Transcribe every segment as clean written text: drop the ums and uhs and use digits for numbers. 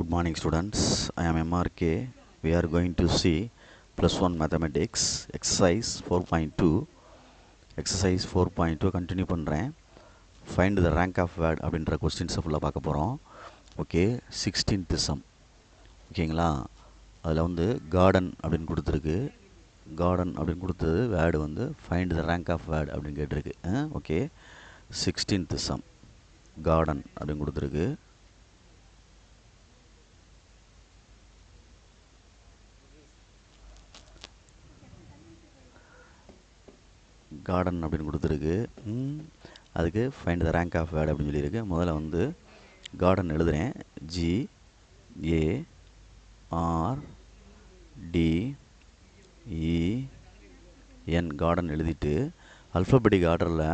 Good morning, students. I am MRK. We are going to see +1 mathematics exercise 4.2. Exercise 4.2 continue பண்ணுறேன். Find the rank of word அப்படின்ற கொஸ்டின்ஸை ஃபுல்லாக பார்க்க போகிறோம். Okay, 16th sum. ஓகேங்களா, அதில் வந்து கார்டன் அப்படின்னு கொடுத்துருக்கு. கார்டன் அப்படின்னு கொடுத்தது வேர்டு வந்து find the rank of word அப்படின்னு கேட்டிருக்கு. ஓகே, 16th sum கார்டன் அப்படின்னு கொடுத்துருக்கு. கார்டன் அப்படின்னு கொடுத்துருக்கு. அதுக்கு find the rank of word அப்படின்னு சொல்லியிருக்கு. முதல்ல வந்து கார்டன் எழுதுகிறேன். GARDEN கார்டன் எழுதிட்டு அல்ஃபபெட்டிக் ஆர்டரில்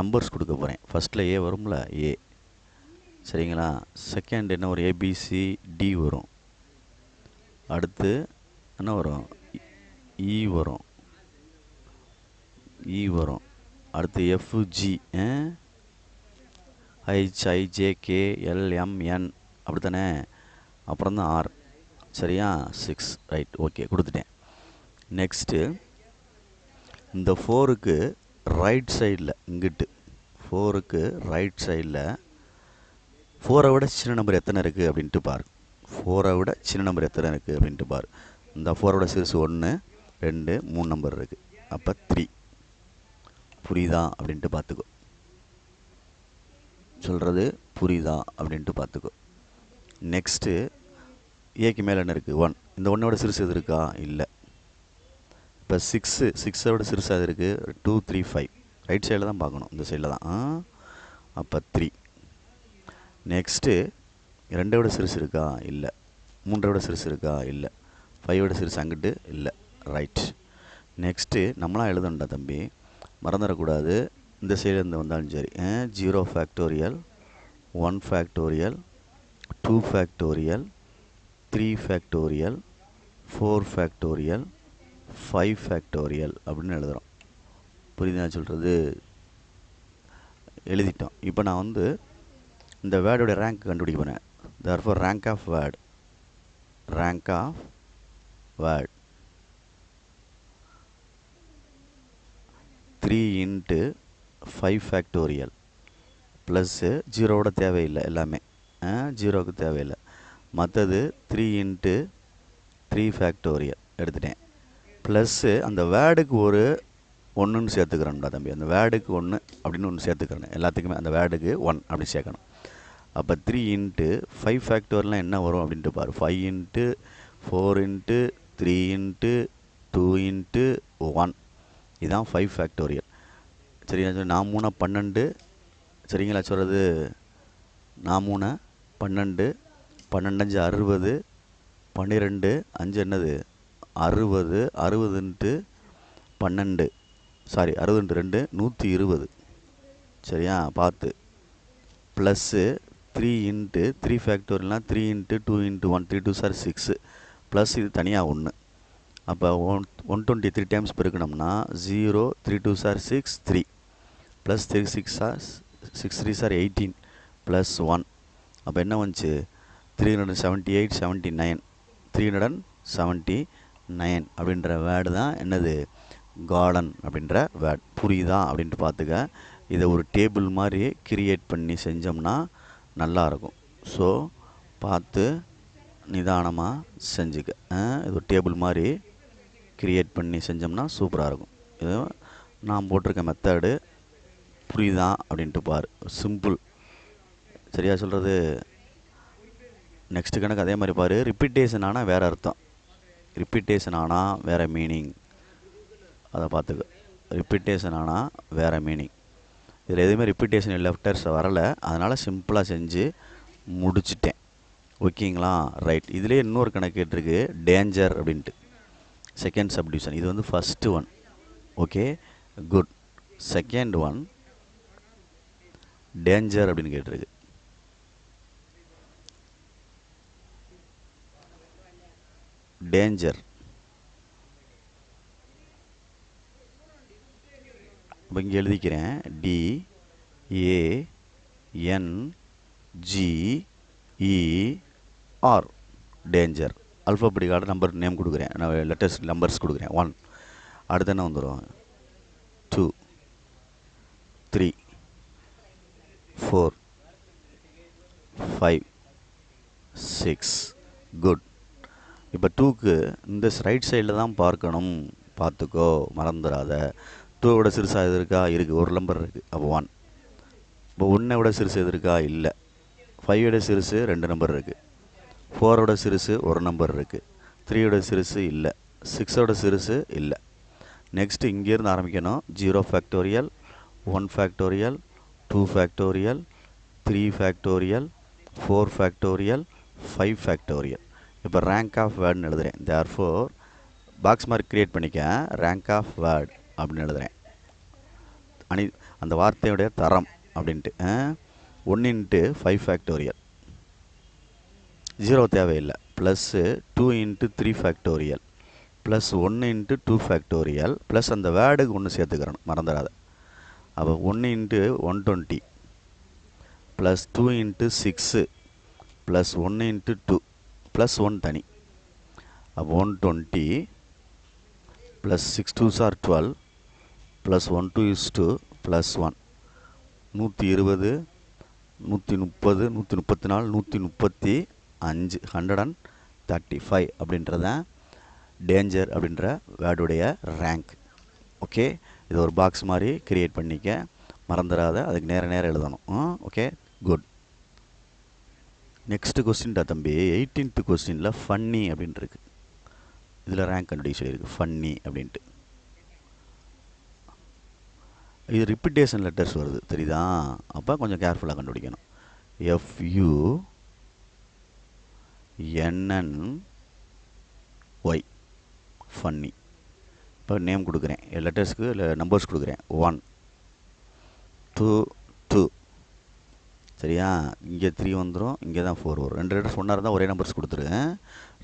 நம்பர்ஸ் கொடுக்க போகிறேன். ஃபஸ்ட்டில் ஏ வரும்ல, ஏ சரிங்களா. செகண்ட் என்ன ஒரு ABCD வரும். அடுத்து என்ன வரும், இ வரும், அடுத்து FG HIJKLMN அப்படி தானே, அப்புறம் தான் R. சரியா, 6 ரைட். ஓகே, கொடுத்துட்டேன். நெக்ஸ்ட்டு இந்த 4க்கு ரைட் சைடில் இங்கிட்டு 4க்கு ரைட் சைடில் 4ஐ விட சின்ன நம்பர் எத்தனை இருக்குது அப்படின்ட்டு பாரு. 4ஐ விட சின்ன நம்பர் எத்தனை இருக்குது அப்படின்ட்டு பாரு. இந்த 4ஓட சிறுசு 1 2 3 நம்பர் இருக்குது. அப்போ 3. புரியுதா அப்படின்ட்டு பார்த்துக்கோ. சொல்கிறது புரியுதா அப்படின்ட்டு பார்த்துக்கோ. நெக்ஸ்ட்டு ஏக்கு மேலே என்ன இருக்குது, 1. இந்த 1ஓட சிறுசு எது இருக்கா, இல்லை. இப்போ 6ஓட சிறுசு அது இருக்குது. 2 3 5 ரைட் சைடில் தான் பார்க்கணும், இந்த சைடில் தான். அப்போ 3. நெக்ஸ்ட்டு 2ஓட சிறுசு இருக்கா, இல்லை. 3ஓட சிறுசு இருக்கா, இல்லை. 5ஓட சிறுசு அங்கிட்டு இல்லை, ரைட். நெக்ஸ்ட்டு நம்மளாம் எழுதணுண்டா தம்பி, மறந்துடக்கூடாது. இந்த சைடுலேருந்து வந்தாலும் சரி, 0 factorial, 1 factorial, 2 factorial, 3 factorial, 4 factorial, 5 factorial அப்படின்னு எழுதுகிறோம். புரியுது நான் சொல்கிறது? எழுதிட்டோம். இப்போ நான் வந்து இந்த வேர்டோட ரேங்க் கண்டுபிடிக்க போகிறேன். Therefore rank of word 3 × 5 factorial plus 0வோட தேவையில்லை, எல்லாமே 0வுக்கு தேவையில்லை. மற்றது 3 × 3 ஃபேக்டோரியல் எடுத்துட்டேன். ப்ளஸ்ஸு அந்த வேர்டுக்கு ஒரு 1ன்னு சேர்த்துக்கிறேன்டா தம்பி. அந்த வேர்டுக்கு 1 அப்படின்னு ஒன்று சேர்த்துக்கிறேன். எல்லாத்துக்குமே அந்த வேர்டுக்கு 1 அப்படி சேர்க்கணும். அப்போ 3 × 5 ஃபேக்டோரியல்னால் என்ன வரும் அப்படின்ட்டு பாரு. 5 × 4 × 3 × 2 × 1 இதுதான் 5 ஃபேக்டோரியல். சரிங்களா, சொல்லி நான் 3 12. சரிங்களா சொல்கிறது, நான் 3 12, 12 5 60, 12 5 என்னது 60, 60 × 12 சாரி 60 × 2 120. சரியா, பார்த்து. ப்ளஸ்ஸு 3 × 3 ஃபேக்டோரியல்னால் 3 × 2 × 1 3 2 6 ப்ளஸ் இது தனியாக 1. அப்போ 123 டைம்ஸ் பெருக்கணும்னா 0 3 2 6 3 ப்ளஸ் 3 6 3 18 ப்ளஸ் 1. அப்போ என்ன வந்துச்சு, 378 79 379 அப்படின்ற வேர்டு தான் என்னது, கார்டன் அப்படின்ற வேர்ட். புரியுதா அப்படின்ட்டு பார்த்துக்க. இதை ஒரு டேபிள் மாதிரி கிரியேட் பண்ணி செஞ்சோம்னா நல்லாயிருக்கும். ஸோ பார்த்து நிதானமாக செஞ்சுக்க. இது ஒரு டேபிள் மாதிரி கிரியேட் பண்ணி செஞ்சோம்னா சூப்பராக இருக்கும். இது நான் போட்டிருக்க மெத்தடு. புரியுதா அப்படின்ட்டு பாரு. சிம்பிள். சரியா சொல்கிறது? நெக்ஸ்ட்டு கணக்கு அதே மாதிரி பாரு. ரிப்பீட்டேஷன் ஆனால் வேறு அர்த்தம், ரிப்பீட்டேஷன் ஆனால் வேறு மீனிங். அதை பார்த்துக்க. ரிப்பீட்டேஷன் ஆனால் வேறு மீனிங். இதில் எதுவுமே ரிப்பீட்டேஷன் லெஃப்டர்ஸ் வரலை, அதனால் சிம்பிளாக செஞ்சு முடிச்சிட்டேன். ஓகேங்களா, ரைட். இதிலே இன்னொரு கணக்கு கேட்டிருக்கு, டேஞ்சர் அப்படின்ட்டு. Second subdivision. இது வந்து first one. Okay, good. Second one danger அப்படின்னு கேட்டிருக்கு. டேஞ்சர். இப்போ இங்கே எழுதிக்கிறேன். DANGER or danger. Alphabetical order number name கொடுக்குறேன், நான் லெட்டர்ஸ் நம்பர்ஸ் கொடுக்குறேன். 1 அடுத்து என்ன வந்துடும், 2 3 4 5 6. குட். இப்போ 2க்கு இந்த ரைட் சைடில் தான் பார்க்கணும், பார்த்துக்கோ மறந்துடாத. 2 சிறுசாக எது இருக்கா, இருக்குது, ஒரு நம்பர் இருக்குது, அப்போ 1. இப்போ 1 சிறுசு எது இருக்கா, இல்லை. 5 சிறுசு 2 நம்பர் இருக்குது. 4 சிறுசு ஒரு நம்பர் இருக்குது. 3 சிறுசு இல்லை. 6 சிறுசு இல்லை. நெக்ஸ்ட்டு இங்கேருந்து ஆரம்பிக்கணும். 0 factorial, 1 factorial, 2 factorial, 3 factorial, 4 factorial, 5 factorial. இப்போ ரேங்க் ஆஃப் வேர்டுன்னு எழுதுகிறேன். தேர்ஃபோர் பாக்ஸ் மார்க் க்ரியேட் பண்ணிக்க, ரேங்க் ஆஃப் வேர்ட் அப்படின்னு எழுதுகிறேன். அந்த வார்த்தையுடைய தரம் அப்படின்ட்டு. 1 × 5 ஃபேக்டோரியல், 0 தேவையில்லை. Plus 2 × 3 factorial, plus 1 × 2 factorial, plus அந்த வேர்டுக்கு ஒன்று சேர்த்துக்கிறணும், மறந்துடாத. அப்போ 1 × 120 ப்ளஸ் 2 × 6 ப்ளஸ் 1 × 2 ப்ளஸ் 1 தனி. அப்போ 120 plus 6 2s are 12 plus 1 2 is 2 plus 1 120 130 134 135 135 அப்படின்றதான் டேஞ்சர் அப்படின்ற வேர்டுடைய ரேங்க். ஓகே, இது ஒரு பாக்ஸ் மாதிரி கிரியேட் பண்ணிக்க, மறந்துடாத. அதுக்கு நேரம் எழுதணும். Okay, good. நெக்ஸ்ட்டு கொஸ்டின்டா தம்பி, 18th கொஸ்டினில் ஃபன்னி அப்படின்ட்டு இருக்கு. இதில் ரேங்க் கண்டுபிடிக்க சொல்லியிருக்கு, ஃபன்னி அப்படின்ட்டு. இது ரிப்பிட்டேஷன் லெட்டர்ஸ் வருது, தெரியுதா? அப்போ கொஞ்சம் கேர்ஃபுல்லாக கண்டுபிடிக்கணும். FUNNY, funny. இப்போ நேம் கொடுக்குறேன், லெட்டர்ஸ்க்கு இல்லை நம்பர்ஸ் கொடுக்குறேன். 1 2 2. சரியா? இங்கே 3 வந்துடும், இங்கே தான் 4 வரும். 2 லெட்டர்ஸ் ஒன்றா இருந்தால் ஒரே நம்பர்ஸ் கொடுத்துருங்க.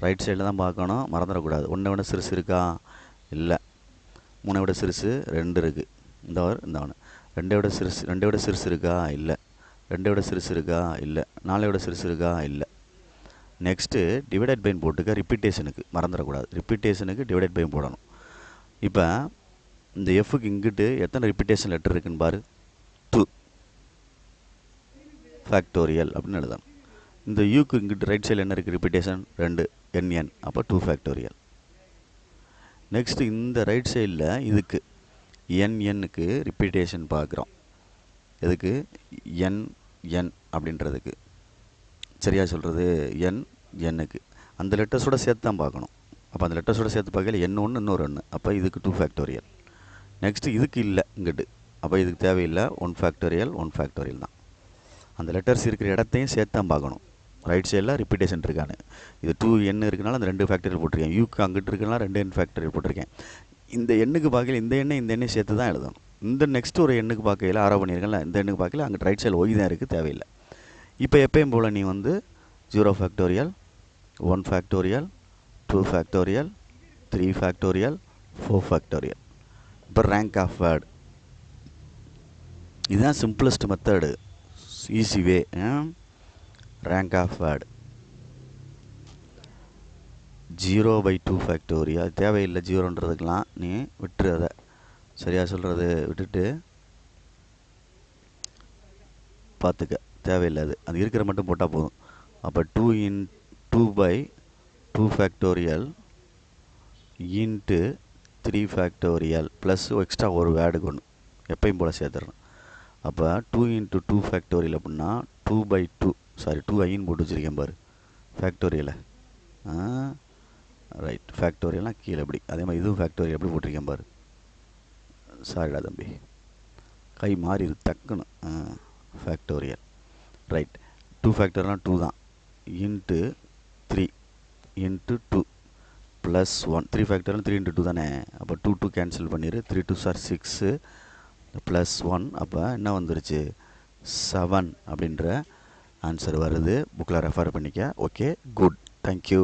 ரைட் சைடில் தான் பார்க்கணும், மறந்துடக்கூடாது. 1 சிறுசு இருக்கா, இல்லை. 3 சிறுசு 2 இருக்குது, இந்த 1. 2 சிறுசு இருக்கா, இல்லை. 2 சிறுசு இருக்கா, இல்லை. 4 சிறுசு இருக்கா, இல்லை. நெக்ஸ்ட்டு டிவைடட் பைன் போட்டுக்க, ரிப்பீட்டேஷனுக்கு மறந்துடக்கூடாது. ரிப்பீட்டேஷனுக்கு டிவைடட் பைன் போடணும். இப்போ இந்த எஃப்க்கு இங்கிட்டு எத்தனை ரிப்பீட்டேஷன் லெட்டர் இருக்குன்னு பாரு, 2 ஃபேக்டோரியல் அப்படின்னு எழுதணும். இந்த யூக்கு இங்கிட்டு ரைட் சைடில் என்ன இருக்குது, ரிப்பீட்டேஷன் 2 NN, அப்போ 2 ஃபேக்டோரியல். நெக்ஸ்ட்டு இந்த ரைட் சைடில் இதுக்கு NNக்கு ரிப்பீட்டேஷன் பார்க்குறோம். எதுக்கு, NN அப்படின்றதுக்கு. சரியா சொல்கிறது, NNக்கு அந்த லெட்டர்ஸோட சேர்த்து தான் பார்க்கணும். அப்போ அந்த லெட்டர்ஸோட சேர்த்து பார்க்கல N1 இன்னொரு 1, அப்போ இதுக்கு 2 ஃபேக்டோரியல். நெக்ஸ்ட்டு இதுக்கு இல்லை இங்கிட்டு, அப்போ இதுக்கு தேவையில்லை, 1 ஃபேக்டோரியல் 1 ஃபேக்டோரியல் தான். அந்த லெட்டர்ஸ் இருக்கிற இடத்தையும் சேர்த்து தான் பார்க்கணும். ரைட் சைடில் ரிப்பீட்டேஷன் இருக்கான்னு. இது 2N இருக்கனால அந்த 2 ஃபேக்டோரியல் போட்டிருக்கேன். யூக்கு அங்கிட்டு இருக்கனால 2N ஃபேக்டோரியல் போட்டிருக்கேன். இந்த எண்ணுக்கு பார்க்கல இந்த எண்ணை சேர்த்து தான் எழுதணும். இந்த நெக்ஸ்ட் ஒரு எண்ணுக்கு பார்க்கையில் ஆரோ பண்ணியிருக்கல, இந்த எண்ணுக்கு பார்க்கல அங்கே ரைட் சைடில் ஒய் தான் இருக்குது, தேவையில்லை. இப்போ எப்பயும் போல் நீ வந்து 0 factorial 1 factorial 2 factorial 3 factorial 4 factorial. இப்போ ரேங்க் ஆஃப் வேர்டு, இதுதான் simplest method, easy way. Rank of word 0/2 factorial தேவையில்லை, 0ன்றதுக்கெலாம் நீ விட்டுரு. அதை சரியாக சொல்கிறது விட்டுட்டு பார்த்துக்க, தேவையில்லை. அது இருக்கிற மட்டும் போட்டால் போதும். அப்போ 2/2 factorial into 3 factorial plus extra ஒரு வேர்டுக்கு ஒன்று எப்பயும் போல் சேர்த்துடணும். அப்போ 2 × 2 ஃபேக்டோரியல் அப்படின்னா 2/2, சாரி 2iன்னு போட்டு வச்சுருக்கேன் பாரு ஃபேக்டோரியலை. ரைட், ஃபேக்டோரியல்னால் கீழே எப்படி, அதே மாதிரி இதுவும் ஃபேக்டோரியல் எப்படி போட்டிருக்கேன் பாரு. சாரிடா தம்பி, கை மாறிடு டக்குன்னு. Factorial right. 2 ஃபேக்டோரியல்னால் 2 தான், இன்ட்டு 3 இன்ட்டு 2 ப்ளஸ் 1. 3 ஃபேக்டோரியல் 3 × 2 தானே, அப்போ 2 2 கேன்சல் பண்ணிடு. 3 2s are 6 ப்ளஸ் 1, அப்போ என்ன வந்துருச்சு 7 அப்படின்ற ஆன்சர் வருது. புக்கில் ரெஃபர் பண்ணிக்க. Okay, good, thank you.